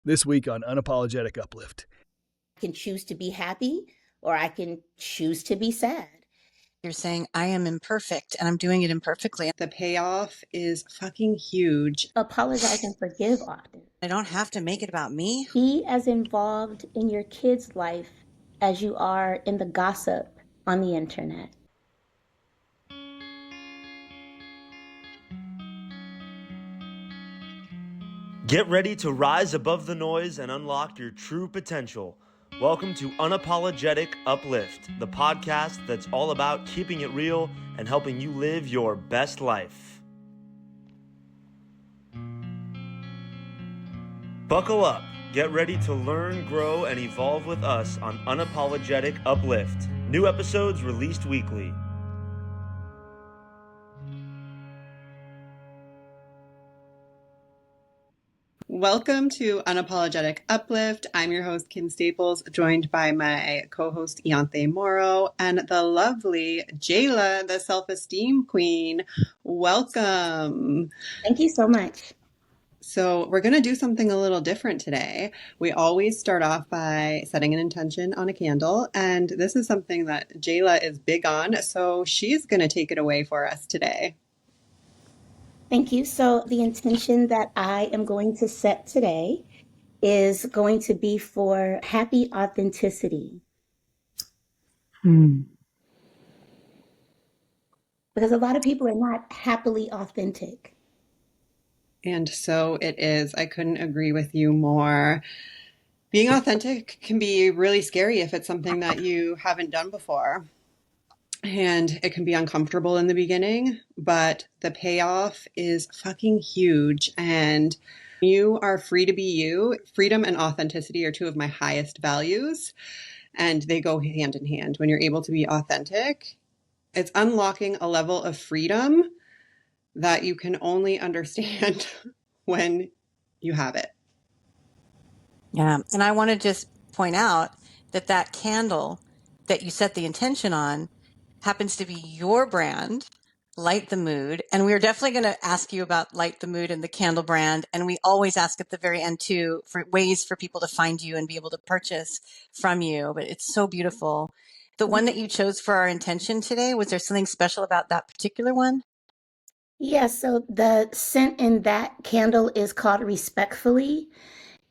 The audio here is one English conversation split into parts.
This week on Unapologetic Uplift. I can choose to be happy or I can choose to be sad. You're saying, I am imperfect and I'm doing it imperfectly. The payoff is fucking huge. Apologize and forgive often. I don't have to make it about me. Be as involved in your kid's life as you are in the gossip on the internet. Get ready to rise above the noise and unlock your true potential. Welcome to Unapologetic Uplift, the podcast that's all about keeping it real and helping you live your best life. Buckle up. Get ready to learn, grow, and evolve with us on Unapologetic Uplift. New episodes released weekly. Welcome to Unapologetic Uplift. I'm your host, Kim Staples, joined by my co-host, Ianthe Mauro, and the lovely Jayla, the Self-Esteem Queen. Welcome. Thank you so much. So we're going to do something a little different today. We always start off by setting an intention on a candle, and this is something that Jayla is big on, so she's going to take it away for us today. Thank you. So the intention that I am going to set today is going to be for happy authenticity. Because a lot of people are not happily authentic. And so it is. I couldn't agree with you more. Being authentic can be really scary if it's something that you haven't done before. And it can be uncomfortable in the beginning, but the payoff is fucking huge. And you are free to be you. Freedom and authenticity are two of my highest values, and they go hand in hand. When you're able to be authentic, it's unlocking a level of freedom that you can only understand when you have it. Yeah. And I want to just point out that candle that you set the intention on happens to be your brand, Light the Mood. And we are definitely going to ask you about Light the Mood and the candle brand. And we always ask at the very end too, for ways for people to find you and be able to purchase from you. But it's so beautiful. The one that you chose for our intention today, was there something special about that particular one? Yeah, so the scent in that candle is called Respectfully.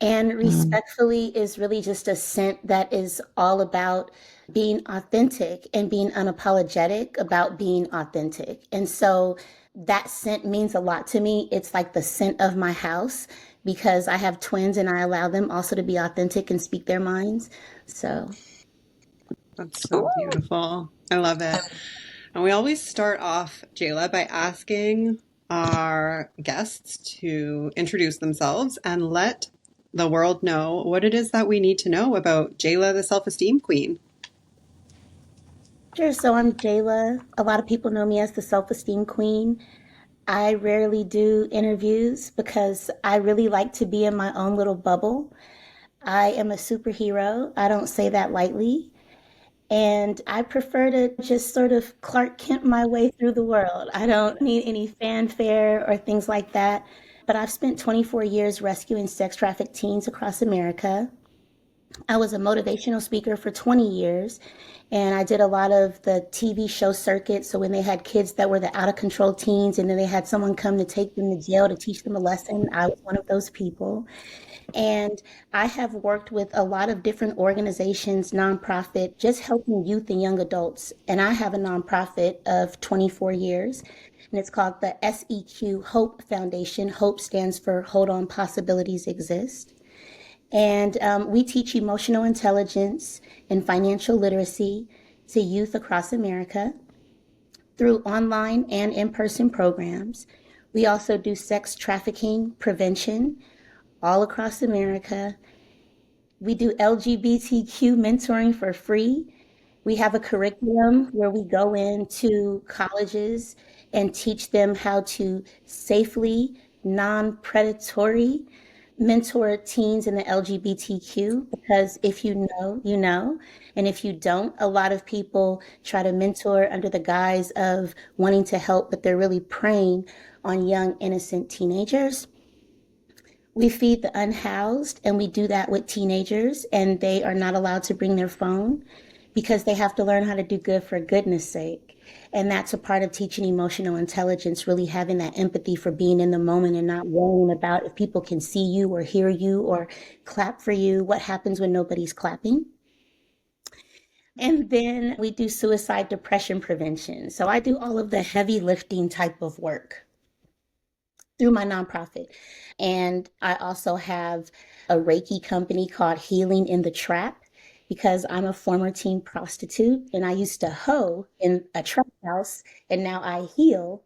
And respectfully is really just a scent that is all about being authentic and being unapologetic about being authentic. And so that scent means a lot to me. It's like the scent of my house because I have twins and I allow them also to be authentic and speak their minds. So That's so beautiful. I love it. And we always start off, Jayla, by asking our guests to introduce themselves and let the world know what it is that we need to know about Jayla, the Self-Esteem Queen. sure. So I'm Jayla. A lot of people know me as the Self-Esteem Queen. I rarely do interviews because I really like to be in my own little bubble. I am a superhero. I don't say that lightly. And I prefer to just sort of Clark Kent my way through the world. I don't need any fanfare or things like that. But I've spent 24 years rescuing sex trafficked teens across America. I was a motivational speaker for 20 years, and I did a lot of the TV show circuit. So when they had kids that were the out of control teens, and then they had someone come to take them to jail to teach them a lesson, I was one of those people. And I have worked with a lot of different organizations, nonprofit, just helping youth and young adults. And I have a nonprofit of 24 years, and it's called the SEQ Hope Foundation. Hope stands for Hold On, Possibilities Exist. And we teach emotional intelligence and financial literacy to youth across America through online and in-person programs. We also do sex trafficking prevention all across America. We do LGBTQ mentoring for free. We have a curriculum where we go into colleges and teach them how to safely, non-predatory mentor teens in the LGBTQ, because if you know, you know. And if you don't, a lot of people try to mentor under the guise of wanting to help, but they're really preying on young, innocent teenagers. We feed the unhoused, and we do that with teenagers, and they are not allowed to bring their phone because they have to learn how to do good for goodness sake. And that's a part of teaching emotional intelligence, really having that empathy for being in the moment and not worrying about if people can see you or hear you or clap for you. What happens when nobody's clapping? And then we do suicide depression prevention. So I do all of the heavy lifting type of work through my nonprofit. And I also have a Reiki company called Healing in the Trap because I'm a former teen prostitute and I used to hoe in a trap house, and now I heal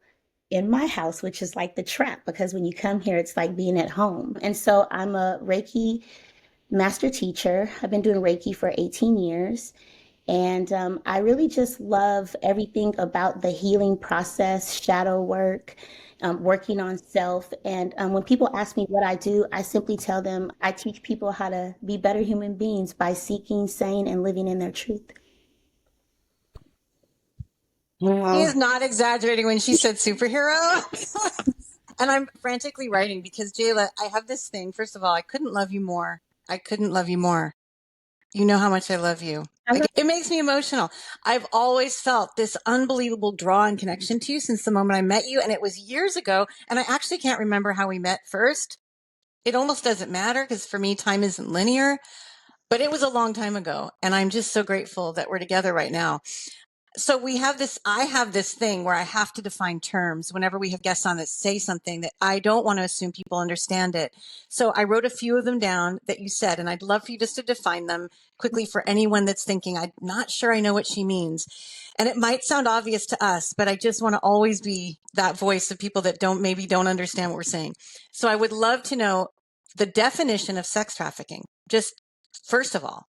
in my house, which is like the trap because when you come here, it's like being at home. And so I'm a Reiki master teacher. I've been doing Reiki for 18 years. And I really just love everything about the healing process, shadow work, working on self. And when people ask me what I do, I simply tell them I teach people how to be better human beings by seeking, saying, and living in their truth. She is not exaggerating when she said superhero. And I'm frantically writing because, Jayla, I have this thing. First of all, I couldn't love you more. I couldn't love you more. You know how much I love you. It makes me emotional. I've always felt this unbelievable draw and connection to you since the moment I met you. And it was years ago. And I actually can't remember how we met first. It almost doesn't matter because for me, time isn't linear. But it was a long time ago. And I'm just so grateful that we're together right now. So I have this thing where I have to define terms whenever we have guests on that say something that I don't want to assume people understand it. So I wrote a few of them down that you said, and I'd love for you just to define them quickly for anyone that's thinking, I'm not sure I know what she means. And it might sound obvious to us, but I just want to always be that voice of people that don't understand what we're saying. So I would love to know the definition of sex trafficking, just first of all,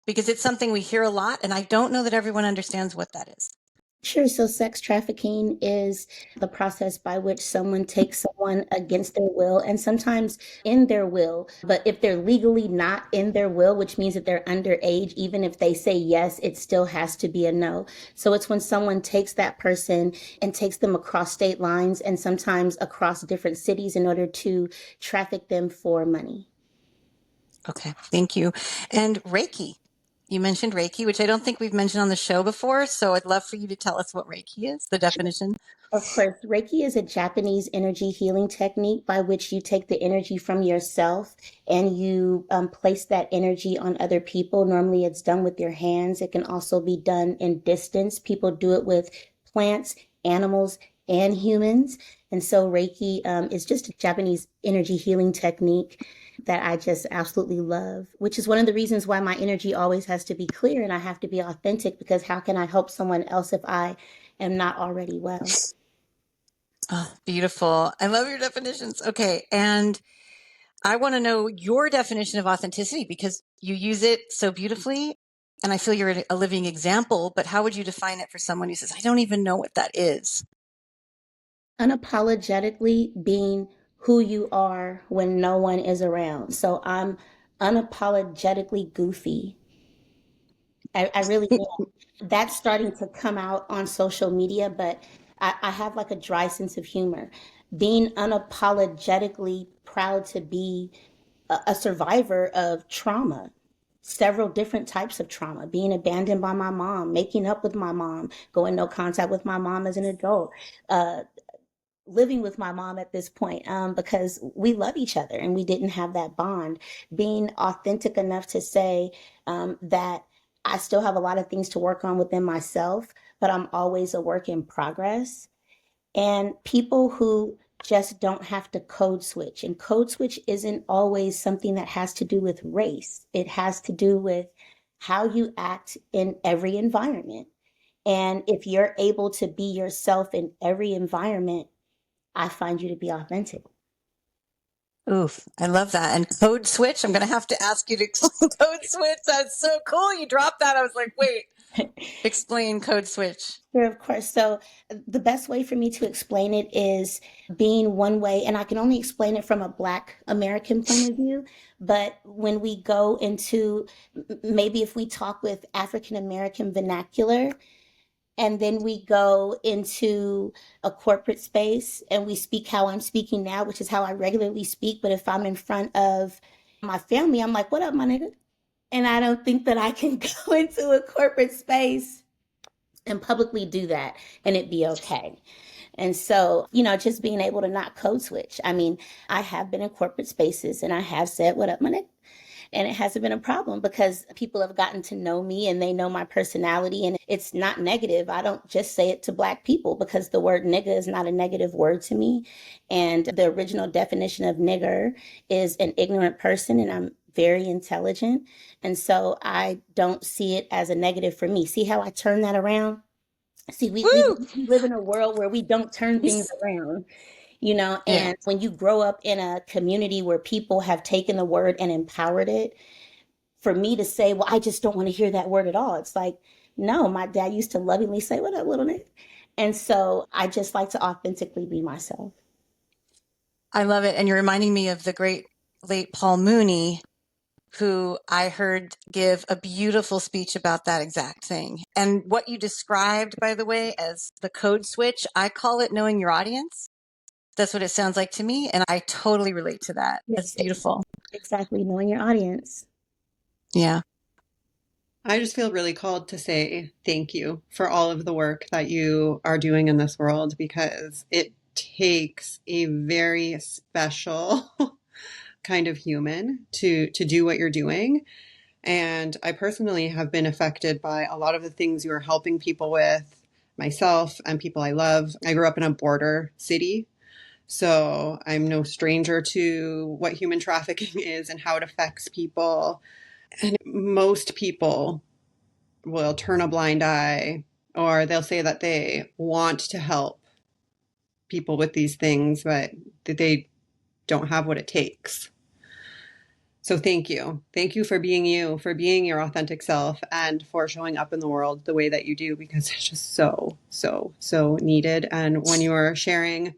because it's something we hear a lot, and I don't know that everyone understands what that is. Sure. So sex trafficking is the process by which someone takes someone against their will and sometimes in their will. But if they're legally not in their will, which means that they're underage, even if they say yes, it still has to be a no. So it's when someone takes that person and takes them across state lines and sometimes across different cities in order to traffic them for money. Okay. Thank you. And Reiki. You mentioned Reiki, which I don't think we've mentioned on the show before. So I'd love for you to tell us what Reiki is, the definition. Of course, Reiki is a Japanese energy healing technique by which you take the energy from yourself and you place that energy on other people. Normally, it's done with your hands. It can also be done in distance. People do it with plants, animals, and humans. And so Reiki is just a Japanese energy healing technique that I just absolutely love, which is one of the reasons why my energy always has to be clear and I have to be authentic, because how can I help someone else if I am not already well? Oh, beautiful. I love your definitions. Okay. And I want to know your definition of authenticity because you use it so beautifully. And I feel you're a living example, but how would you define it for someone who says, I don't even know what that is? Unapologetically being who you are when no one is around. So I'm unapologetically goofy. I really am. That's starting to come out on social media, but I have like a dry sense of humor. Being unapologetically proud to be a survivor of trauma, several different types of trauma, being abandoned by my mom, making up with my mom, going no contact with my mom as an adult, living with my mom at this point because we love each other and we didn't have that bond. Being authentic enough to say that I still have a lot of things to work on within myself, but I'm always a work in progress. And people who just don't have to code switch. And code switch isn't always something that has to do with race. It has to do with how you act in every environment. And if you're able to be yourself in every environment, I find you to be authentic. Oof, I love that. And code switch, I'm going to have to ask you to explain code switch. That's so cool. You dropped that. I was like, wait, explain code switch. Sure, of course. So the best way for me to explain it is being one way, and I can only explain it from a Black American point of view. But when we go into maybe if we talk with African American vernacular, and then we go into a corporate space and we speak how I'm speaking now, which is how I regularly speak. But if I'm in front of my family, I'm like, what up, my nigga? And I don't think that I can go into a corporate space and publicly do that and it be okay. And so, just being able to not code switch. I mean, I have been in corporate spaces and I have said, what up, my nigga? And it hasn't been a problem because people have gotten to know me and they know my personality, and it's not negative. I don't just say it to Black people because the word nigga is not a negative word to me. And the original definition of nigger is an ignorant person, and I'm very intelligent. And so I don't see it as a negative for me. See how I turn that around? See, we live in a world where we don't turn things around. Yeah. And when you grow up in a community where people have taken the word and empowered it, for me to say, well, I just don't want to hear that word at all. It's like, no, my dad used to lovingly say, what up, little nigga? And so I just like to authentically be myself. I love it. And you're reminding me of the great late Paul Mooney, who I heard give a beautiful speech about that exact thing. And what you described, by the way, as the code switch, I call it knowing your audience. That's what it sounds like to me. And I totally relate to that. That's beautiful. Exactly. Knowing your audience. Yeah. I just feel really called to say thank you for all of the work that you are doing in this world, because it takes a very special kind of human to do what you're doing. And I personally have been affected by a lot of the things you are helping people with, myself and people I love. I grew up in a border city, so I'm no stranger to what human trafficking is and how it affects people. And most people will turn a blind eye, or they'll say that they want to help people with these things, but they don't have what it takes. So thank you. Thank you for being you, for being your authentic self, and for showing up in the world the way that you do, because it's just so, so, so needed. And when you are sharing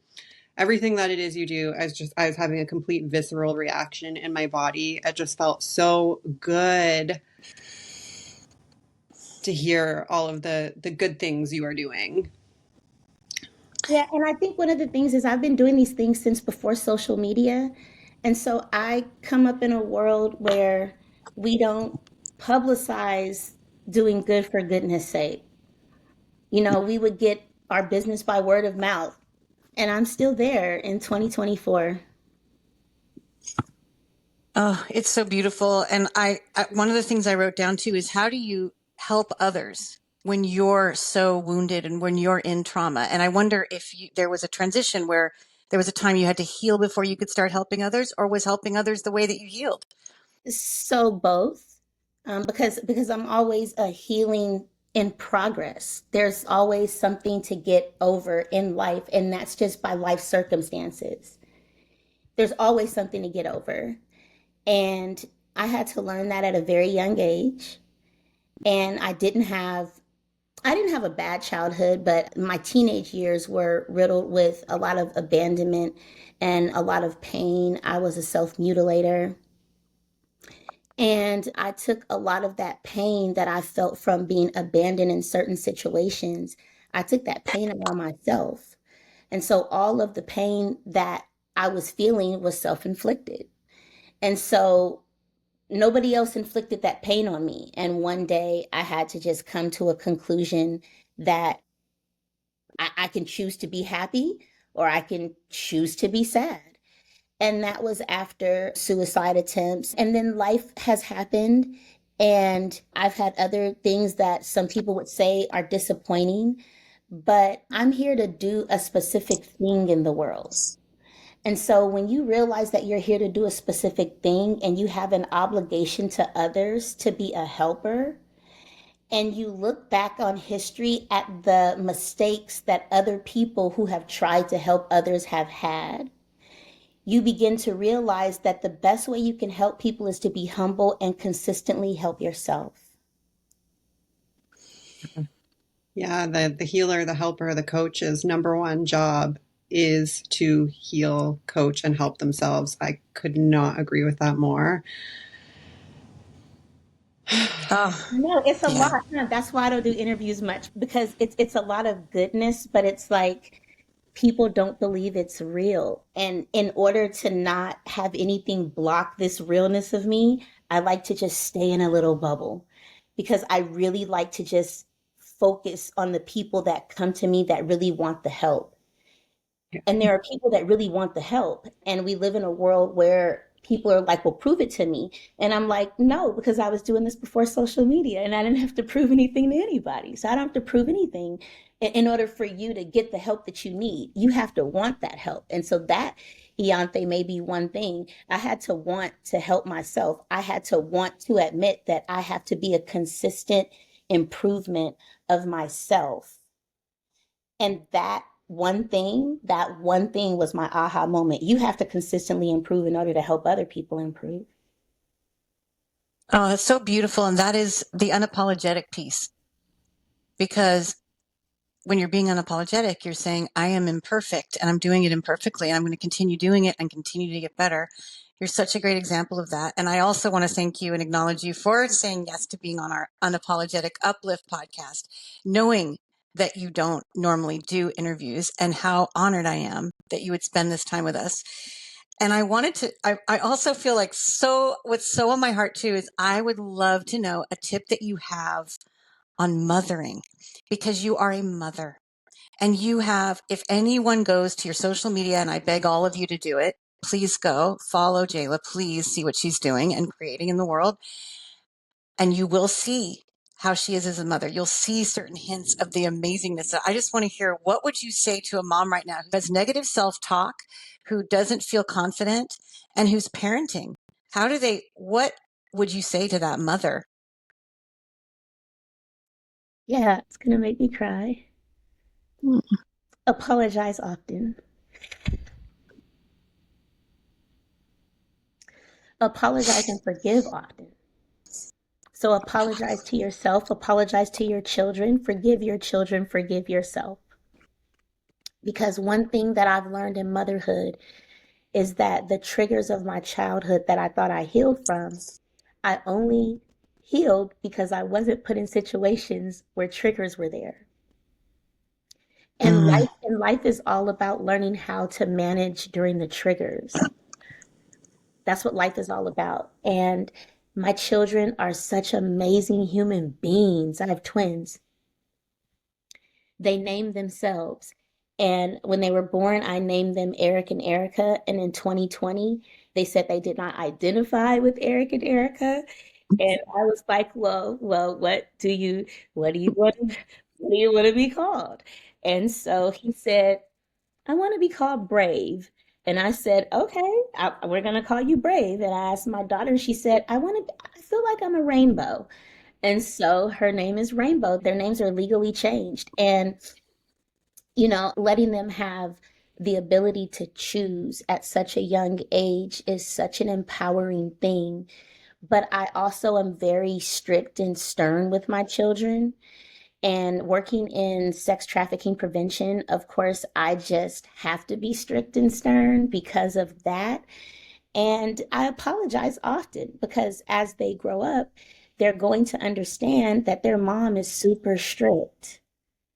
everything that it is you do, I was having a complete visceral reaction in my body. It just felt so good to hear all of the good things you are doing. Yeah, and I think one of the things is I've been doing these things since before social media. And so I come up in a world where we don't publicize doing good for goodness sake. We would get our business by word of mouth. And I'm still there in 2024. Oh, it's so beautiful. And I one of the things I wrote down too is, how do you help others when you're so wounded and when you're in trauma? And I wonder if there was a transition where there was a time you had to heal before you could start helping others, or was helping others the way that you healed? So both, because I'm always a healing in progress. There's always something to get over in life, and that's just by life circumstances. There's always something to get over. And I had to learn that at a very young age. And I didn't have a bad childhood, but my teenage years were riddled with a lot of abandonment and a lot of pain. I was a self-mutilator. And I took a lot of that pain that I felt from being abandoned in certain situations. I took that pain upon myself. And so all of the pain that I was feeling was self-inflicted. And so nobody else inflicted that pain on me. And one day I had to just come to a conclusion that I can choose to be happy or I can choose to be sad. And that was after suicide attempts. And then life has happened. And I've had other things that some people would say are disappointing. But I'm here to do a specific thing in the world. And so when you realize that you're here to do a specific thing and you have an obligation to others to be a helper, and you look back on history at the mistakes that other people who have tried to help others have had, you begin to realize that the best way you can help people is to be humble and consistently help yourself. Yeah, the healer, the helper, the coach's number one job is to heal, coach, and help themselves. I could not agree with that more. Oh, No, it's a yeah. lot. No, that's why I don't do interviews much because it's a lot of goodness, but it's like people don't believe it's real. And in order to not have anything block this realness of me, I like to just stay in a little bubble because I really like to just focus on the people that come to me that really want the help. And there are people that really want the help. And we live in a world where people are like, well, prove it to me. And I'm like, no, because I was doing this before social media and I didn't have to prove anything to anybody. So I don't have to prove anything in order for you to get the help that you need. You have to want that help. And so that, Ianthe, may be one thing. I had to want to help myself. I had to want to admit that I have to be a consistent improvement of myself. And that one thing was my aha moment. You have to consistently improve in order to help other people improve. Oh, that's so beautiful. And that is the unapologetic piece. Because when you're being unapologetic, you're saying, I am imperfect and I'm doing it imperfectly and I'm going to continue doing it and continue to get better. You're such a great example of that. And I also want to thank you and acknowledge you for saying yes to being on our Unapologetic Uplift podcast, knowing that you don't normally do interviews and how honored I am that you would spend this time with us. And I also feel like what's so on my heart too is I would love to know a tip that you have on mothering because you are a mother and you have, if anyone goes to your social media, and I beg all of you to do it, please go follow Jayla, please see what she's doing and creating in the world. And you will see how she is as a mother. You'll see certain hints of the amazingness. So I just want to hear, what would you say to a mom right now who has negative self-talk, who doesn't feel confident, and who's parenting? What would you say to that mother? Yeah, it's going to make me cry. Apologize often. Apologize and forgive often. So apologize to yourself, apologize to your children, forgive your children, forgive yourself. Because one thing that I've learned in motherhood is that the triggers of my childhood that I thought I healed from, I only healed because I wasn't put in situations where triggers were there. And Mm. life is all about learning how to manage during the triggers. That's what life is all about. And my children are such amazing human beings. I have twins. They named themselves. And when they were born, I named them Eric and Erica. And in 2020, they said they did not identify with Eric and Erica. And I was like, well, what do you want, what do you want to be called? And so he said, I want to be called Brave. And I said, okay, we're going to call you Brave. And I asked my daughter, she said, I feel like I'm a rainbow. And so her name is Rainbow. Their names are legally changed. And, letting them have the ability to choose at such a young age is such an empowering thing. But I also am very strict and stern with my children. And working in sex trafficking prevention, of course, I just have to be strict and stern because of that. And I apologize often because as they grow up, they're going to understand that their mom is super strict,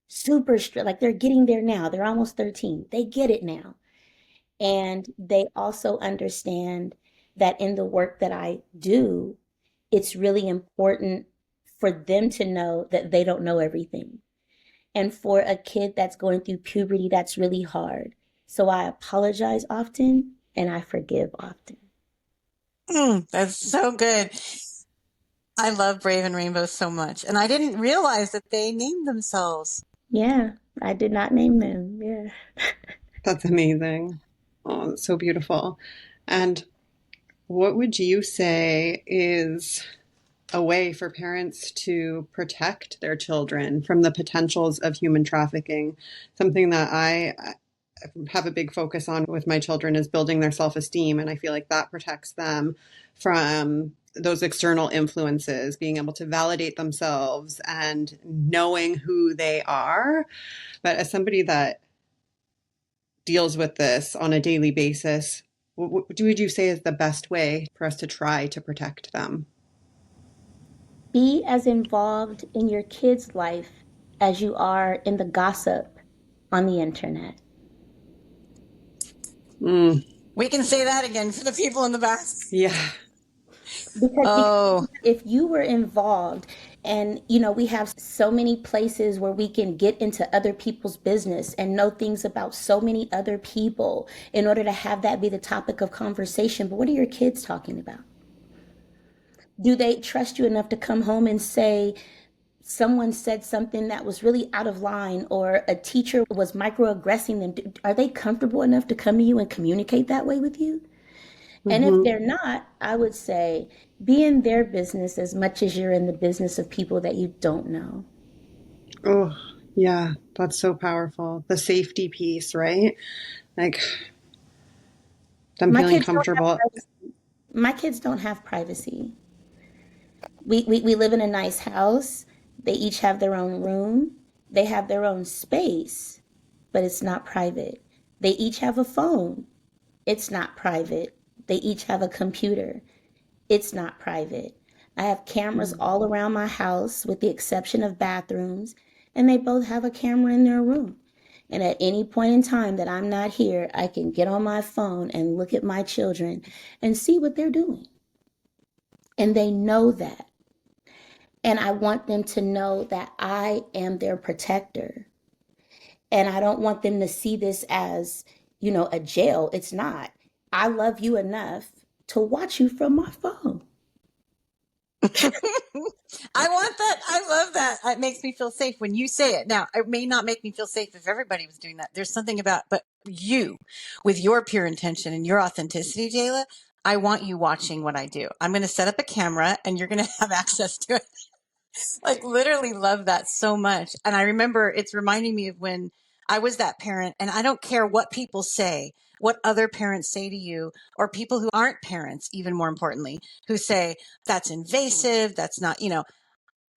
super strict. Like they're getting there now. They're almost 13. They get it now. And they also understand that in the work that I do, it's really important for them to know that they don't know everything. And for a kid that's going through puberty, that's really hard. So I apologize often and I forgive often. That's so good. I love Brave and Rainbow so much. And I didn't realize that they named themselves. Yeah, I did not name them. Yeah. That's amazing. Oh, that's so beautiful. And what would you say is a way for parents to protect their children from the potentials of human trafficking? Something that I have a big focus on with my children is building their self-esteem. And I feel like that protects them from those external influences, being able to validate themselves and knowing who they are. But as somebody that deals with this on a daily basis, what would you say is the best way for us to try to protect them? be as involved in your kid's life as you are in the gossip on the internet. We can say that again for the people in the back. Yeah. Because if you were involved, and we have so many places where we can get into other people's business and know things about so many other people in order to have that be the topic of conversation. But what are your kids talking about? Do they trust you enough to come home and say, someone said something that was really out of line, or a teacher was microaggressing them? Are they comfortable enough to come to you and communicate that way with you? And if they're not, I would say be in their business as much as you're in the business of people that you don't know. Oh, yeah, that's so powerful. The safety piece, right? Like them feeling comfortable. My kids don't have privacy. We live in a nice house. They each have their own room. They have their own space, but it's not private. They each have a phone. It's not private. They each have a computer. It's not private. I have cameras all around my house with the exception of bathrooms, and they both have a camera in their room. And at any point in time that I'm not here, I can get on my phone and look at my children and see what they're doing. And they know that. And I want them to know that I am their protector. And I don't want them to see this as, a jail. It's not. I love you enough to watch you from my phone. I want that. I love that. It makes me feel safe when you say it. Now, it may not make me feel safe if everybody was doing that. There's something about, but you, with your pure intention and your authenticity, Jayla, I want you watching what I do. I'm going to set up a camera and you're going to have access to it. Like literally love that so much. And I remember it's reminding me of when I was that parent, and I don't care what people say, what other parents say to you, or people who aren't parents, even more importantly, who say that's invasive. That's not,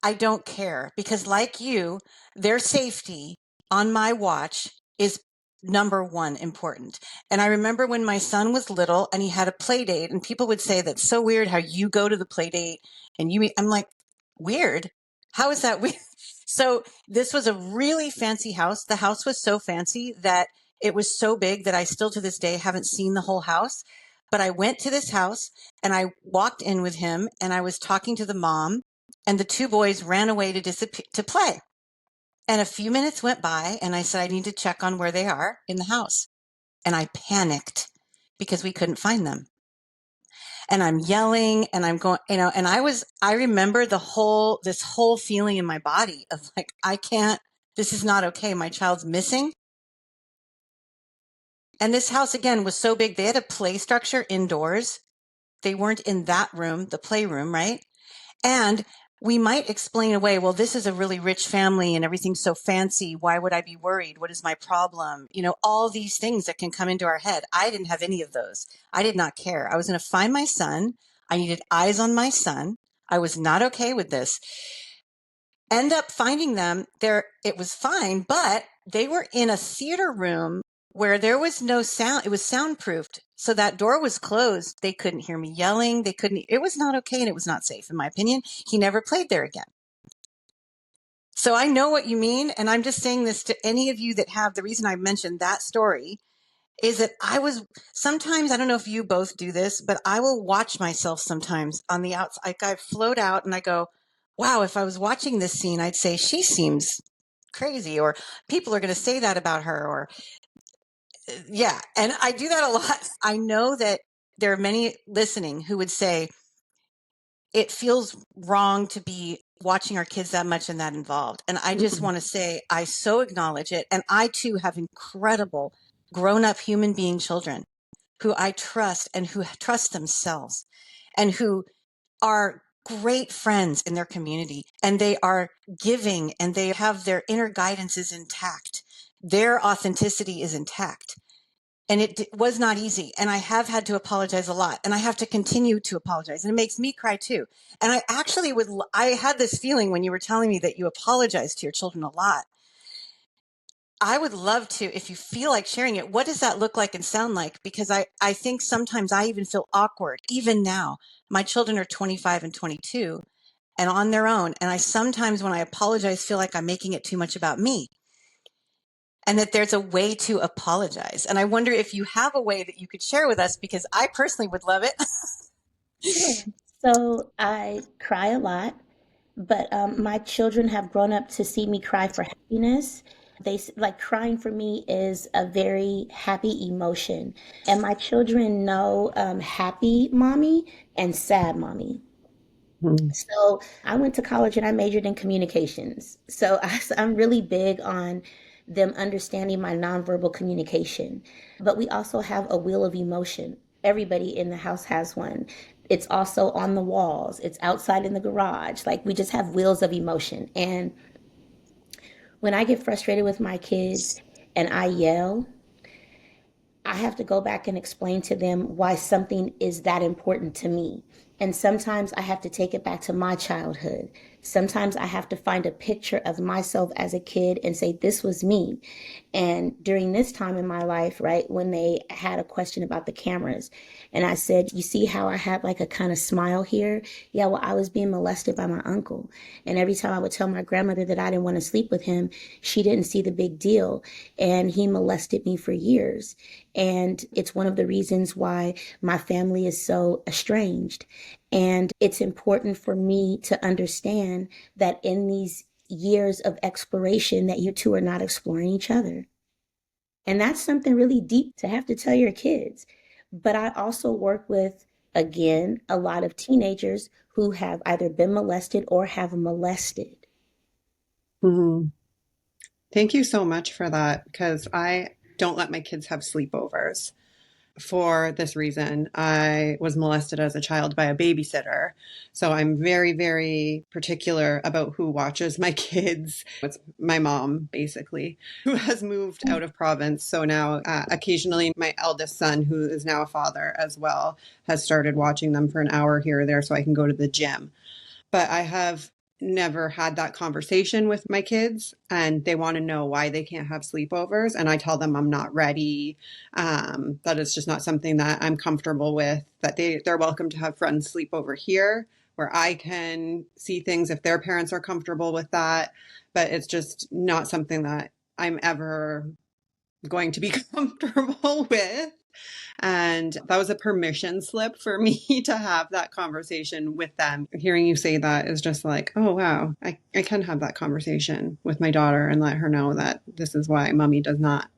I don't care, because like you, their safety on my watch is number one important. And I remember when my son was little and he had a play date, and people would say, that's so weird how you go to the play date and I'm like, weird? How is that weird? So this was a really fancy house. The house was so fancy that it was so big that I still to this day haven't seen the whole house. But I went to this house and I walked in with him and I was talking to the mom, and the two boys ran away to play. And a few minutes went by and I said, I need to check on where they are in the house. And I panicked because we couldn't find them. And I'm yelling and I'm going, and I remember this whole feeling in my body of like, this is not okay. My child's missing. And this house again was so big. They had a play structure indoors. They weren't in that room, the playroom, right? And we might explain away, well, this is a really rich family and everything's so fancy. Why would I be worried? What is my problem? All these things that can come into our head. I didn't have any of those. I did not care. I was going to find my son. I needed eyes on my son. I was not okay with this. End up finding them there. It was fine, but they were in a theater room where there was no sound. It was soundproofed. So that door was closed. They couldn't hear me yelling. It was not okay. And it was not safe. In my opinion, he never played there again. So I know what you mean. And I'm just saying this to any of you that have, the reason I mentioned that story is that sometimes, I don't know if you both do this, but I will watch myself sometimes on the outside. Like I float out and I go, wow, if I was watching this scene, I'd say she seems crazy, or people are going to say that about her, or yeah. And I do that a lot. I know that there are many listening who would say it feels wrong to be watching our kids that much and that involved. And I just want to say, I so acknowledge it. And I too have incredible grown up human being children who I trust and who trust themselves and who are great friends in their community, and they are giving and they have their inner guidance is intact. Their authenticity is intact. And it was not easy. And I have had to apologize a lot, and I have to continue to apologize. And it makes me cry too. And I actually I had this feeling when you were telling me that you apologize to your children a lot. I would love to, if you feel like sharing it, what does that look like and sound like? Because I think sometimes I even feel awkward, even now. My children are 25 and 22. and on their own. And I sometimes, when I apologize, feel like I'm making it too much about me, and that there's a way to apologize. And I wonder if you have a way that you could share with us, because I personally would love it. Sure. So I cry a lot, but my children have grown up to see me cry for happiness. Like crying for me is a very happy emotion. And my children know happy mommy and sad mommy. Hmm. So I went to college and I majored in communications. So I'm really big on them understanding my nonverbal communication. But we also have a wheel of emotion. Everybody in the house has one. It's also on the walls, it's outside in the garage. Like we just have wheels of emotion. And when I get frustrated with my kids and I yell, I have to go back and explain to them why something is that important to me. And sometimes I have to take it back to my childhood. Sometimes I have to find a picture of myself as a kid and say, this was me. And during this time in my life, right, when they had a question about the cameras, and I said, you see how I had like a kind of smile here? Yeah, well, I was being molested by my uncle. And every time I would tell my grandmother that I didn't want to sleep with him, she didn't see the big deal. And he molested me for years. And it's one of the reasons why my family is so estranged. And it's important for me to understand that in these years of exploration that you two are not exploring each other. And that's something really deep to have to tell your kids. But I also work with, again, a lot of teenagers who have either been molested or have molested. Hmm. Thank you so much for that, because I don't let my kids have sleepovers. For this reason, I was molested as a child by a babysitter. So I'm very, very particular about who watches my kids. It's my mom, basically, who has moved out of province. So now, occasionally, my eldest son, who is now a father as well, has started watching them for an hour here or there so I can go to the gym. But I have never had that conversation with my kids, and they want to know why they can't have sleepovers. And I tell them I'm not ready, that it's just not something that I'm comfortable with, that they're welcome to have friends sleep over here where I can see things if their parents are comfortable with that. But it's just not something that I'm ever going to be comfortable with. And that was a permission slip for me to have that conversation with them. Hearing you say that is just like, oh, wow, I can have that conversation with my daughter and let her know that this is why mommy does not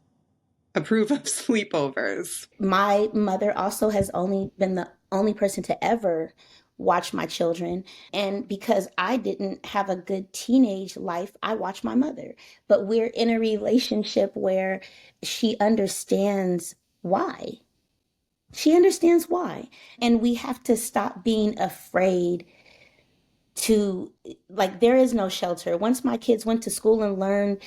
approve of sleepovers. My mother also has only been the only person to ever watch my children. And because I didn't have a good teenage life, I watch my mother. But we're in a relationship where she understands why. She understands why. And we have to stop being afraid to, like, there is no shelter. Once my kids went to school and learned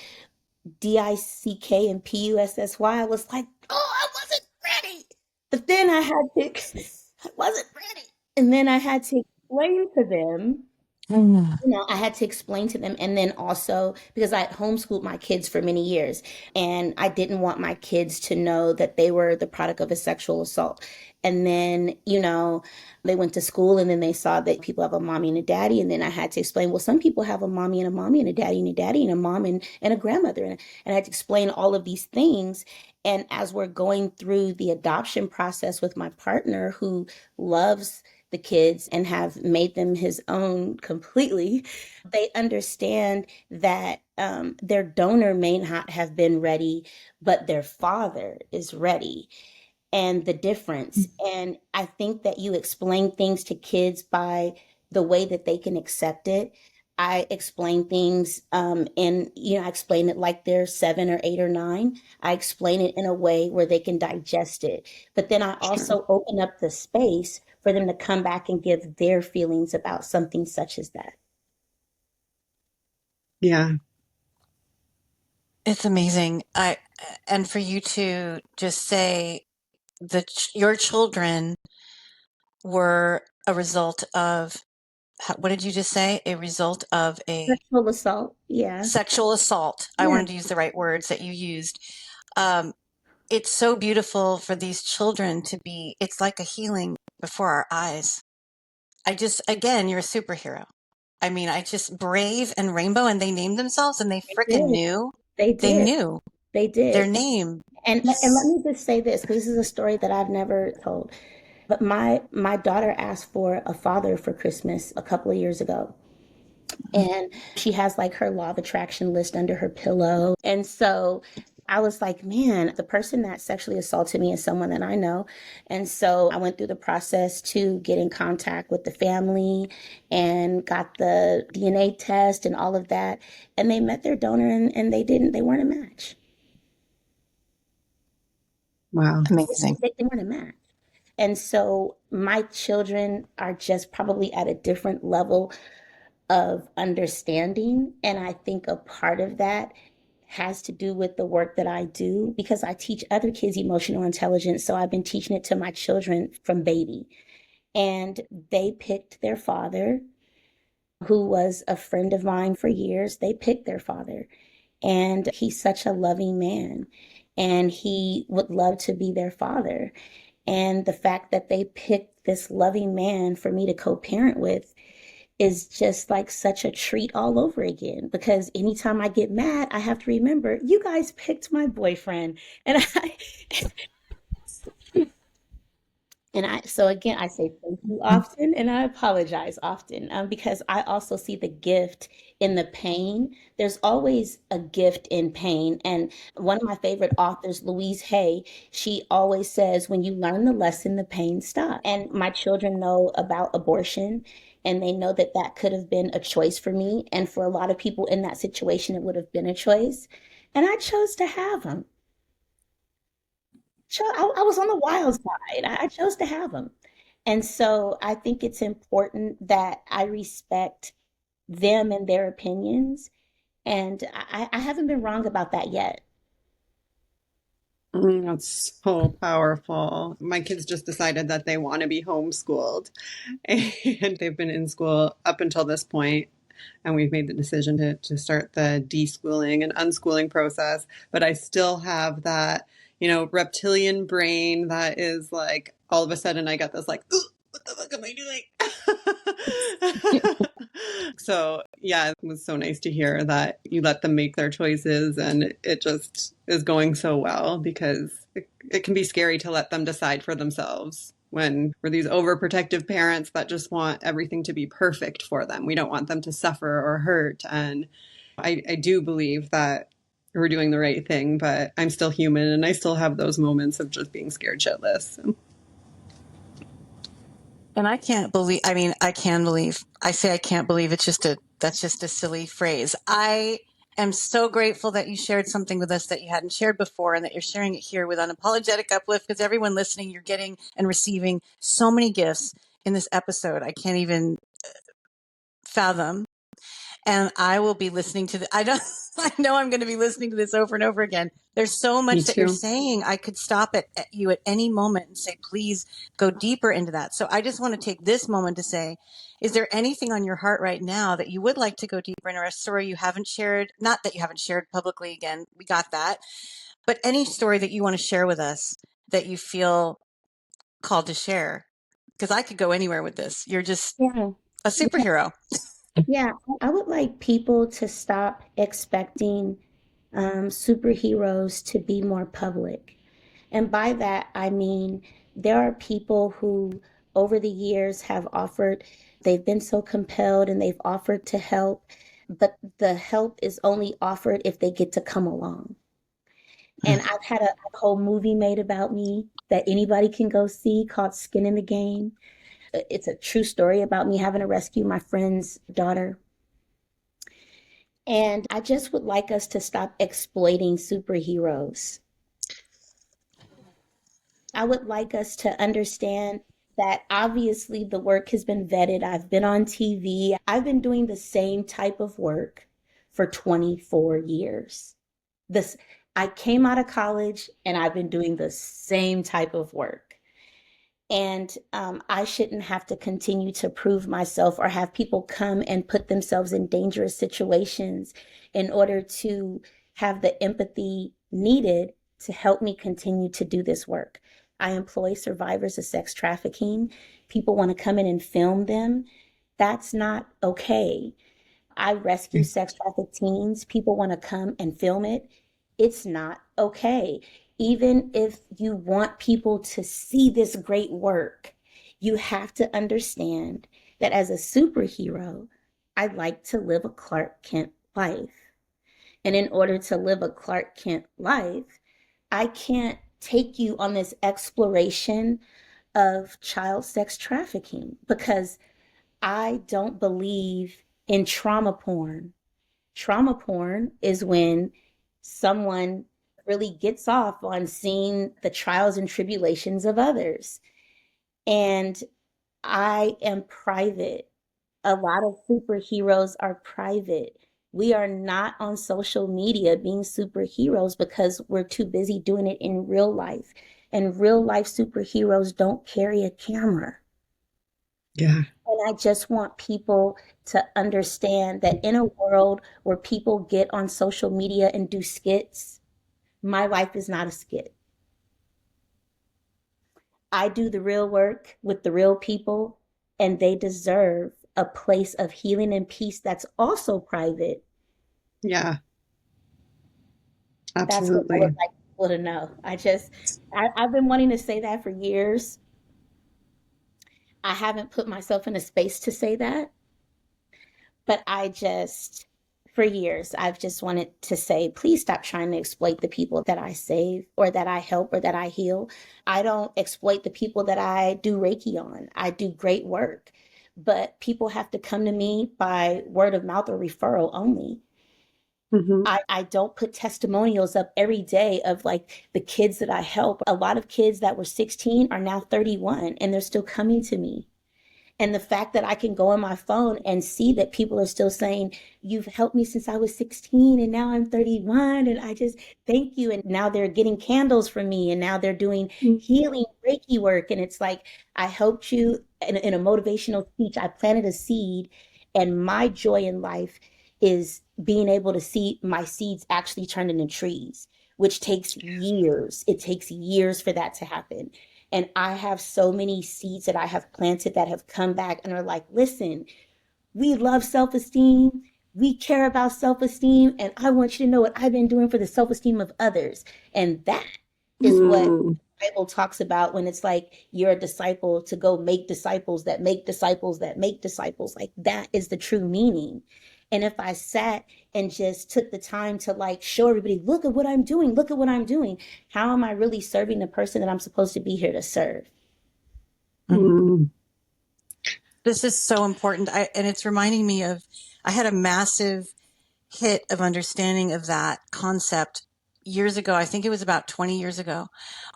DICK and PUSSY, I was like, oh, I wasn't ready. But then I had to, I wasn't ready. And then I had to explain to them, I had to explain to them. And then also because I homeschooled my kids for many years and I didn't want my kids to know that they were the product of a sexual assault. And then, they went to school and then they saw that people have a mommy and a daddy. And then I had to explain, well, some people have a mommy and a daddy and a daddy and a mom and a grandmother. And I had to explain all of these things. And as we're going through the adoption process with my partner who loves the kids and have made them his own completely, they understand that their donor may not have been ready, but their father is ready, and the difference. And I think that you explain things to kids by the way that they can accept it. I explain things, and I explain it like they're 7 or 8 or 9. I explain it in a way where they can digest it. But then I Sure. also open up the space for them to come back and give their feelings about something such as that. Yeah. It's amazing. And for you to just say that your children were a result of, what did you just say? A result of a Sexual assault, yeah. sexual assault. I Yeah. wanted to use the right words that you used. It's so beautiful for these children to be, it's like a healing before our eyes. Again, you're a superhero. I mean, I just Brave and Rainbow, and they named themselves, and they freaking did. knew. They They did. knew They their did. name. And let me just say this, because this is a story that I've never told. But my daughter asked for a father for Christmas a couple of years ago. And she has like her law of attraction list under her pillow. And so I was like, man, the person that sexually assaulted me is someone that I know. And so I went through the process to get in contact with the family and got the DNA test and all of that. And they met their donor and they weren't a match. Wow. Amazing. They weren't a match. And so my children are just probably at a different level of understanding. And I think a part of that has to do with the work that I do because I teach other kids emotional intelligence. So I've been teaching it to my children from baby. And they picked their father, who was a friend of mine for years. They picked their father. And he's such a loving man. And he would love to be their father. And the fact that they picked this loving man for me to co parent with is just like such a treat all over again because anytime I get mad, I have to remember you guys picked my boyfriend. And I so again I say thank you often and I apologize often because I also see the gift in the pain. There's always a gift in pain. And one of my favorite authors, Louise Hay, she always says, when you learn the lesson, the pain stops. And my children know about abortion and they know that that could have been a choice for me. And for a lot of people in that situation, it would have been a choice. And I chose to have them. I was on the wild side. I chose to have them. And so I think it's important that I respect them and their opinions. And I haven't been wrong about that yet. That's so powerful. My kids just decided that they want to be homeschooled, and they've been in school up until this point, and we've made the decision to start the deschooling and unschooling process. But I still have that, reptilian brain that is like, all of a sudden I got this like, "Ooh, what the fuck am I doing?" So yeah, it was so nice to hear that you let them make their choices and it just is going so well because it can be scary to let them decide for themselves when we're these overprotective parents that just want everything to be perfect for them. We don't want them to suffer or hurt. And I do believe that we're doing the right thing, but I'm still human and I still have those moments of just being scared shitless. And I can't believe, I mean, I can believe, I say I can't believe that's just a silly phrase. I am so grateful that you shared something with us that you hadn't shared before and that you're sharing it here with Unapologetic Uplift because everyone listening, you're getting and receiving so many gifts in this episode. I can't even fathom. And I will be listening to I know I'm going to be listening to this over and over again. There's so Me much that you're too. saying. I could stop at you at any moment and say, please go deeper into that. So I just want to take this moment to say, is there anything on your heart right now that you would like to go deeper into, or a story you haven't shared? Not that you haven't shared publicly again. We got that. But any story that you want to share with us that you feel called to share? Because I could go anywhere with this. You're just Yeah. a superhero. Yeah. I would like people to stop expecting superheroes to be more public. And by that, I mean, there are people who over the years have offered, they've been so compelled and they've offered to help, but the help is only offered if they get to come along. And I've had a whole movie made about me that anybody can go see called Skin in the Game. It's a true story about me having to rescue my friend's daughter. And I just would like us to stop exploiting superheroes. I would like us to understand that obviously the work has been vetted. I've been on TV. I've been doing the same type of work for 24 years. This I came out of college and I've been doing the same type of work. And I shouldn't have to continue to prove myself or have people come and put themselves in dangerous situations in order to have the empathy needed to help me continue to do this work. I employ survivors of sex trafficking. People want to come in and film them. That's not okay. I rescue sex trafficked teens. People want to come and film it. It's not okay. Even if you want people to see this great work, you have to understand that as a superhero, I like to live a Clark Kent life. And in order to live a Clark Kent life, I can't take you on this exploration of child sex trafficking because I don't believe in trauma porn. Trauma porn is when someone really gets off on seeing the trials and tribulations of others. And I am private. A lot of superheroes are private. We are not on social media being superheroes because we're too busy doing it in real life. And real life superheroes don't carry a camera. Yeah. And I just want people to understand that in a world where people get on social media and do skits, my life is not a skit. I do the real work with the real people, and they deserve a place of healing and peace that's also private. Yeah. That's what I would Absolutely. like people to know. I've been wanting to say that for years. I haven't put myself in a space to say that. But for years, I've just wanted to say, please stop trying to exploit the people that I save or that I help or that I heal. I don't exploit the people that I do Reiki on. I do great work, but people have to come to me by word of mouth or referral only. Hmm. I don't put testimonials up every day of like the kids that I help. A lot of kids that were 16 are now 31 and they're still coming to me. And the fact that I can go on my phone and see that people are still saying, you've helped me since I was 16 and now I'm 31. And I just thank you. And now they're getting candles from me and now they're doing healing Reiki work. And it's like, I helped you in a motivational speech. I planted a seed, and my joy in life is being able to see my seeds actually turn into trees, which takes years. It takes years for that to happen. And I have so many seeds that I have planted that have come back and are like, listen, we love self-esteem. We care about self-esteem. And I want you to know what I've been doing for the self-esteem of others. And that is what Mm. the Bible talks about when it's like you're a disciple to go make disciples that make disciples that make disciples. Like that is the true meaning. And if I sat and just took the time to like show everybody, look at what I'm doing, look at what I'm doing, how am I really serving the person that I'm supposed to be here to serve? Mm. This is so important. And it's reminding me of, I had a massive hit of understanding of that concept years ago. I think it was about 20 years ago,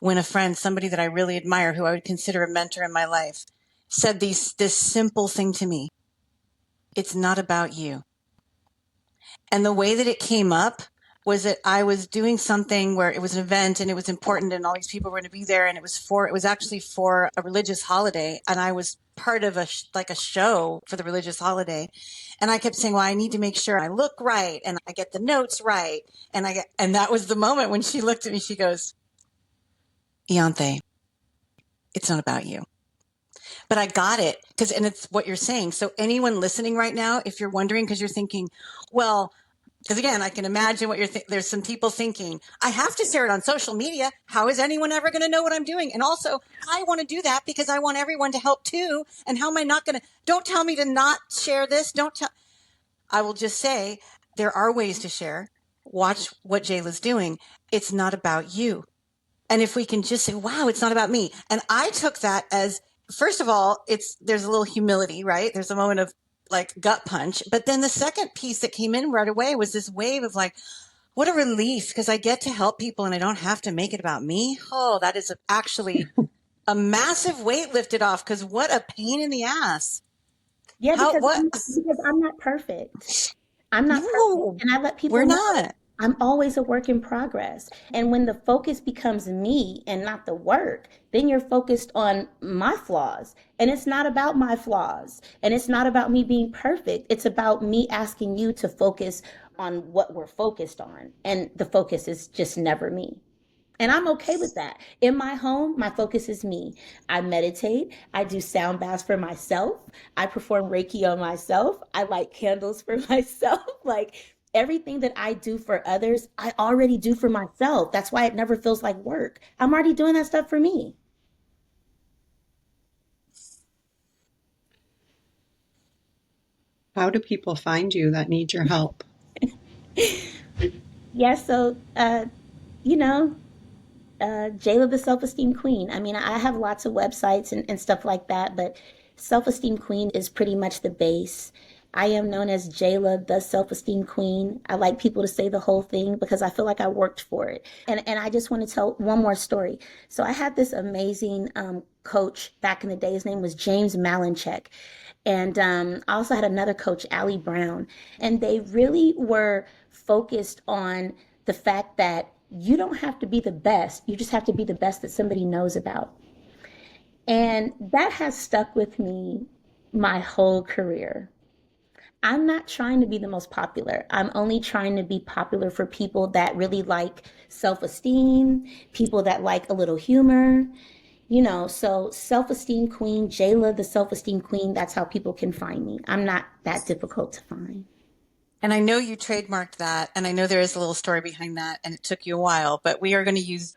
when a friend, somebody that I really admire, who I would consider a mentor in my life, said this simple thing to me. It's not about you. And the way that it came up was that I was doing something where it was an event and it was important and all these people were going to be there. And it was actually for a religious holiday. And I was part of a show for the religious holiday. And I kept saying, well, I need to make sure I look right and I get the notes right. And that was the moment when she looked at me, she goes, Ianthe, it's not about you. But I got it and it's what you're saying. So anyone listening right now, if you're wondering, because you're thinking, well, because again, I can imagine what there's some people thinking, I have to share it on social media. How is anyone ever going to know what I'm doing? And also, I want to do that because I want everyone to help too. And how am I not going to, don't tell me to not share this. I will just say there are ways to share. Watch what Jayla's doing. It's not about you. And if we can just say, wow, it's not about me. And I took that as, first of all, there's a little humility, right? There's a moment of like gut punch. But then the second piece that came in right away was this wave of like, what a relief, because I get to help people and I don't have to make it about me. Oh, that is actually a massive weight lifted off, because what a pain in the ass. Yeah, How, because what? I'm not perfect. I'm not No, perfect. And I let people we're know not. I'm always a work in progress. And when the focus becomes me and not the work, then you're focused on my flaws. And it's not about my flaws. And it's not about me being perfect. It's about me asking you to focus on what we're focused on. And the focus is just never me. And I'm okay with that. In my home, my focus is me. I meditate. I do sound baths for myself. I perform Reiki on myself. I light candles for myself. Like everything that I do for others, I already do for myself. That's why it never feels like work. I'm already doing that stuff for me. How do people find you that need your help? Yeah, so, you know, Jayla the Self-Esteem Queen. I mean, I have lots of websites and stuff like that, but Self-Esteem Queen is pretty much the base. I am known as Jayla the Self-Esteem Queen. I like people to say the whole thing because I feel like I worked for it. And I just want to tell one more story. So I had this amazing coach back in the day. His name was James Malinchek. And I also had another coach, Allie Brown. And they really were focused on the fact that you don't have to be the best. You just have to be the best that somebody knows about. And that has stuck with me my whole career. I'm not trying to be the most popular. I'm only trying to be popular for people that really like self esteem, people that like a little humor, so self esteem queen, Jayla, the self esteem queen, that's how people can find me. I'm not that difficult to find. And I know you trademarked that, and I know there is a little story behind that, and it took you a while, but we are going to use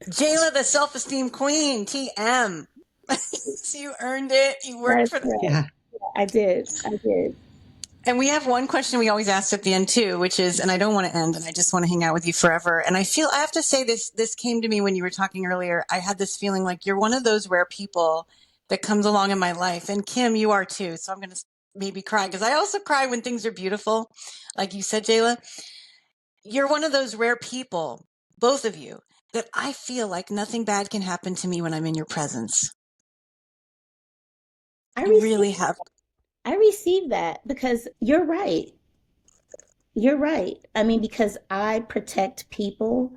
Jayla, the self-esteem queen, TM. So you earned it. You worked for Right. Yeah. I did. And we have one question we always ask at the end too, which is, and I don't want to end, and I just want to hang out with you forever. And I have to say this came to me when you were talking earlier. I had this feeling like you're one of those rare people that comes along in my life. And Kim, you are too. So I'm going to maybe cry because I also cry when things are beautiful. Like you said, Jayla, you're one of those rare people, both of you, that I feel like nothing bad can happen to me when I'm in your presence. You really have. I received that because you're right. You're right. I mean, because I protect people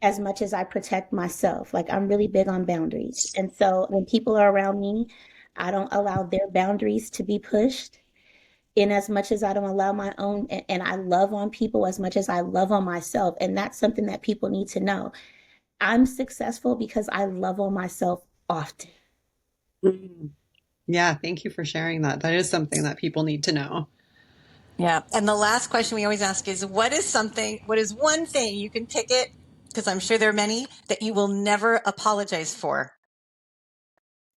as much as I protect myself. Like I'm really big on boundaries. And so when people are around me, I don't allow their boundaries to be pushed in as much as I don't allow my own. And I love on people as much as I love on myself. And that's something that people need to know. I'm successful because I love on myself often. Mm. Yeah, thank you for sharing that. That is something that people need to know. Yeah. And the last question we always ask is what is one thing you can pick it, because I'm sure there are many, that you will never apologize for?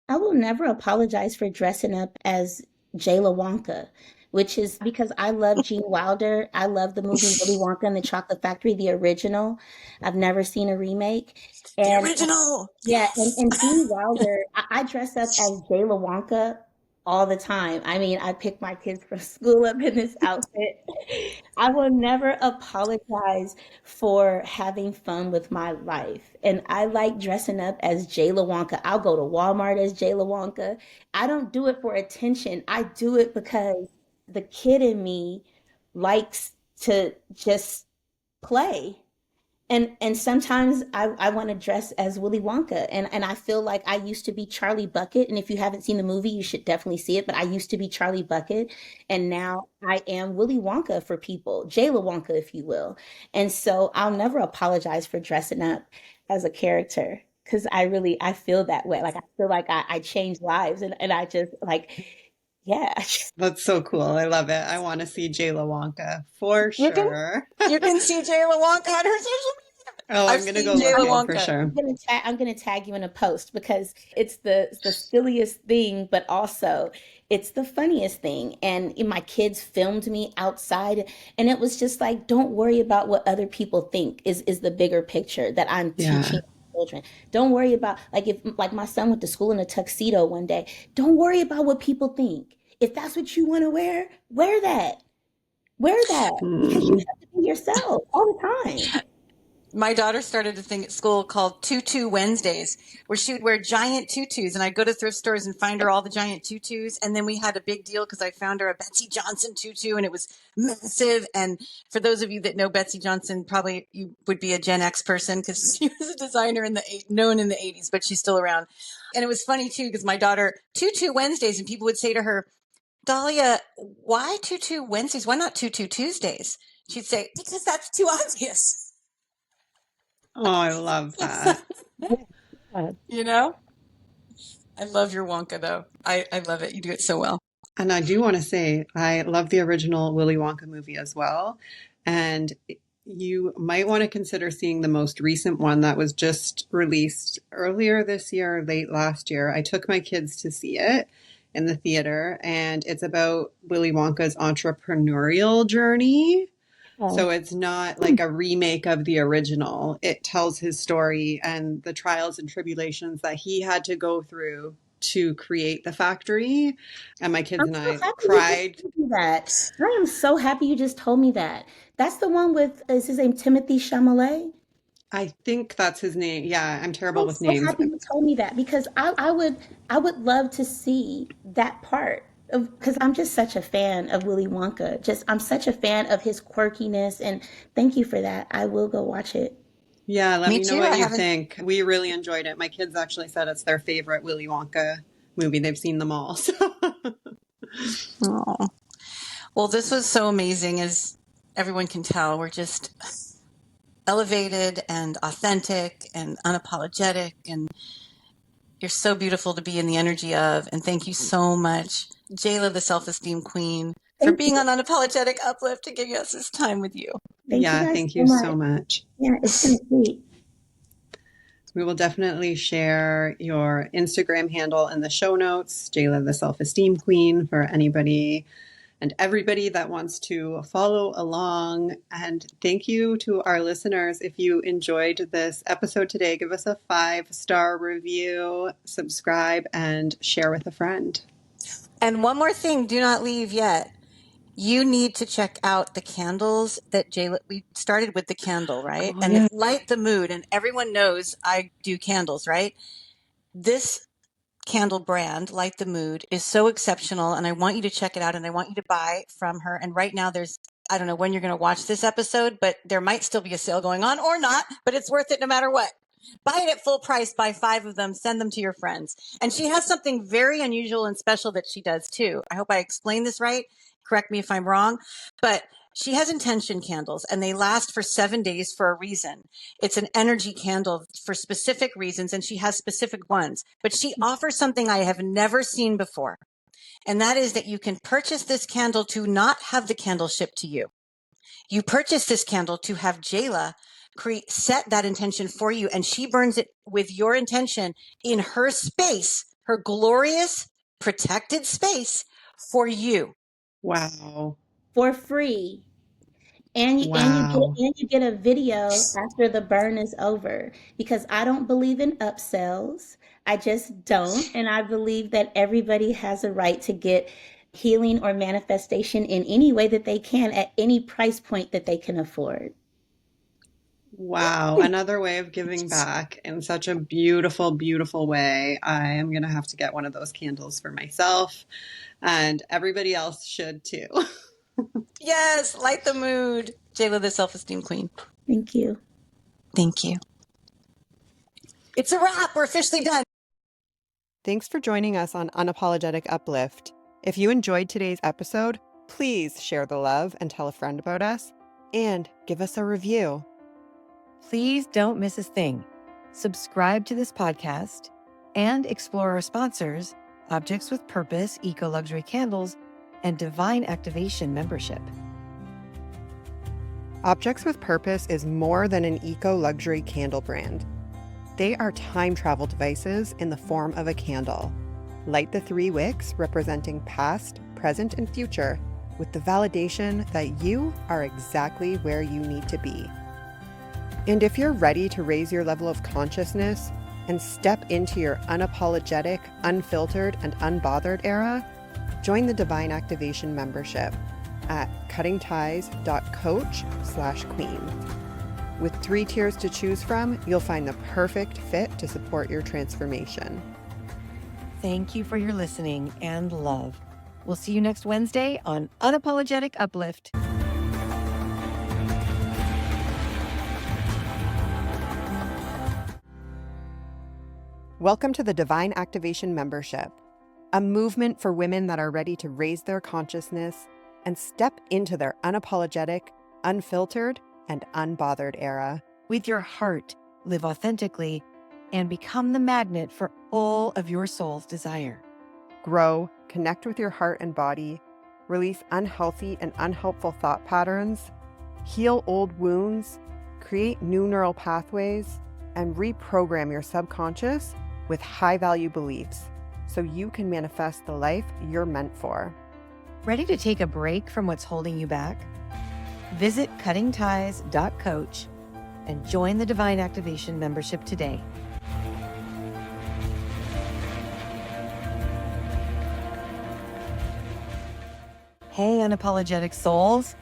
I will never apologize for dressing up as Jayla Wonka, which is because I love Gene Wilder. I love the movie Willy Wonka and the Chocolate Factory, the original. I've never seen a remake. The And original. yeah, Yes. and Gene Wilder, I dress up as Jayla Wonka all the time. I mean, I pick my kids from school up in this outfit. I will never apologize for having fun with my life. And I like dressing up as Jayla Wonka. I'll go to Walmart as Jayla Wonka. I don't do it for attention. I do it because the kid in me likes to just play. And sometimes I want to dress as Willy Wonka. And I feel like I used to be Charlie Bucket. And if you haven't seen the movie, you should definitely see it. But I used to be Charlie Bucket. And now I am Willy Wonka for people, Jayla Wonka, if you will. And so I'll never apologize for dressing up as a character because I feel that way. Like I feel like I change lives and I just like, yeah. That's so cool. I love it. I want to see Jayla Wonka for sure. You can see Jayla Wonka on her social media. Oh, I've I'm gonna seen go look Jayla in for Wonka. sure. I'm gonna tag you in a post because it's the silliest thing, but also it's the funniest thing. And my kids filmed me outside, and it was just like, don't worry about what other people think is the bigger picture that I'm Yeah. teaching children. Don't worry about like if like my son went to school in a tuxedo one day. Don't worry about what people think. If that's what you want to wear, wear that. Wear that because you have to be yourself all the time. My daughter started a thing at school called Tutu Wednesdays, where she would wear giant tutus, and I'd go to thrift stores and find her all the giant tutus. And then we had a big deal because I found her a Betsy Johnson tutu, and it was massive. And for those of you that know Betsy Johnson, probably you would be a Gen X person because she was a designer known in the 80s, but she's still around. And it was funny too because my daughter Tutu Wednesdays, and people would say to her, Dahlia, why Tutu Wednesdays? Why not Tutu Tuesdays? She'd say, because that's too obvious. Oh, I love that. You know? I love your Wonka though. I love it. You do it so well. And I do want to say, I love the original Willy Wonka movie as well. And you might want to consider seeing the most recent one that was just released earlier this year, late last year. I took my kids to see it in the theater, and it's about Willy Wonka's entrepreneurial journey. So it's not like a remake of the original. It tells his story and the trials and tribulations that he had to go through to create the factory. And my kids I'm and so I happy you just cried. told me that. I am so happy you just told me that. That's the one with, is his name Timothy Chalamet? I think that's his name. Yeah, I'm terrible I'm with so names. happy you told me that because I would love to see that part of because I'm just such a fan of Willy Wonka. Just I'm such a fan of his quirkiness and thank you for that. I will go watch it. Yeah, let Me me know too. what I you haven't. think. We really enjoyed it. My kids actually said it's their favorite Willy Wonka movie. They've seen them all. So. Oh. Well, this was so amazing. As everyone can tell, we're just elevated and authentic and unapologetic. And you're so beautiful to be in the energy of. And thank you so much, Jayla, the self-esteem queen, for Thank being you. on Unapologetic Uplift to give us this time with you. Thank you Yeah, guys thank so you so much. much. Yeah, it's been sweet. We will definitely share your Instagram handle in the show notes, Jayla the Self-Esteem Queen, for anybody and everybody that wants to follow along. And thank you to our listeners. If you enjoyed this episode today, give us a 5-star review, subscribe, and share with a friend. And one more thing, do not leave yet. You need to check out the candles that Jayla, we started with the candle, right? Oh, And yeah. it's light the mood, and everyone knows I do candles, right? This candle brand, Light the Mood, is so exceptional, and I want you to check it out, and I want you to buy from her. And right now there's, I don't know when you're going to watch this episode, but there might still be a sale going on or not, but it's worth it no matter what. Buy it at full price, buy 5 of them, send them to your friends. And she has something very unusual and special that she does too. I hope I explained this right. Correct me if I'm wrong, but she has intention candles and they last for 7 days for a reason. It's an energy candle for specific reasons and she has specific ones, but she offers something I have never seen before. And that is that you can purchase this candle to not have the candle shipped to you. You purchase this candle to have Jayla set that intention for you, and she burns it with your intention in her space, her glorious, protected space for you. Wow. For free. Wow. And you get a video after the burn is over because I don't believe in upsells. I just don't. And I believe that everybody has a right to get healing or manifestation in any way that they can at any price point that they can afford. Wow. Another way of giving back in such a beautiful, beautiful way. I am going to have to get one of those candles for myself, and everybody else should too. Yes, light the mood. Jayla, the self-esteem queen. Thank you. Thank you. It's a wrap. We're officially done. Thanks for joining us on Unapologetic Uplift. If you enjoyed today's episode, please share the love and tell a friend about us, and give us a review. Please don't miss a thing. Subscribe to this podcast and explore our sponsors, Objects with Purpose, Eco Luxury Candles, and Divine Activation membership. Objects with Purpose is more than an eco-luxury candle brand. They are time travel devices in the form of a candle. Light the 3 wicks representing past, present, and future with the validation that you are exactly where you need to be. And if you're ready to raise your level of consciousness and step into your unapologetic, unfiltered, and unbothered era, join the Divine Activation membership at cuttingties.coach/queen. With 3 tiers to choose from, you'll find the perfect fit to support your transformation. Thank you for your listening and love. We'll see you next Wednesday on Unapologetic Uplift. Welcome to the Divine Activation membership, a movement for women that are ready to raise their consciousness and step into their unapologetic, unfiltered, and unbothered era. With your heart, live authentically, and become the magnet for all of your soul's desire. Grow, connect with your heart and body, release unhealthy and unhelpful thought patterns, heal old wounds, create new neural pathways, and reprogram your subconscious with high-value beliefs so you can manifest the life you're meant for. Ready to take a break from what's holding you back? Visit cuttingties.coach and join the Divine Activation membership today. Hey, Unapologetic Souls.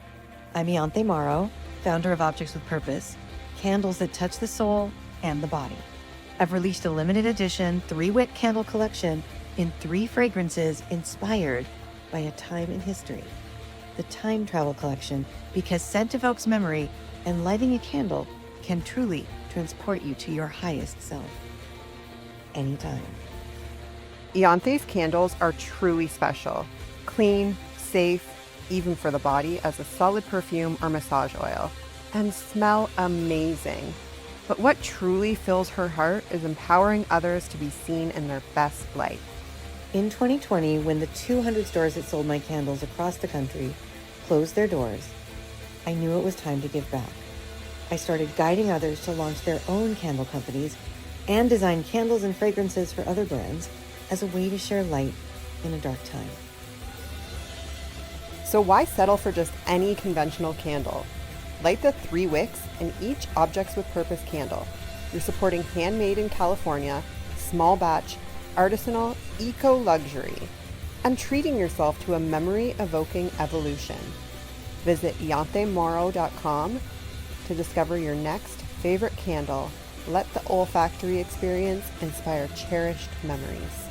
I'm Ianthe Mauro, founder of Objects with Purpose, candles that touch the soul and the body. I've released a limited edition 3-wick candle collection in 3 fragrances inspired by a time in history. The Time Travel Collection, because scent evokes memory and lighting a candle can truly transport you to your highest self. Anytime. Ianthe's candles are truly special, clean, safe, even for the body, as a solid perfume or massage oil, and smell amazing. But what truly fills her heart is empowering others to be seen in their best light. In 2020, when the 200 stores that sold my candles across the country closed their doors, I knew it was time to give back. I started guiding others to launch their own candle companies and design candles and fragrances for other brands as a way to share light in a dark time. So why settle for just any conventional candle? Light the 3 wicks in each Objects with Purpose candle. You're supporting handmade in California, small batch, artisanal, eco-luxury, and treating yourself to a memory-evoking evolution. Visit ianthemauro.com to discover your next favorite candle. Let the olfactory experience inspire cherished memories.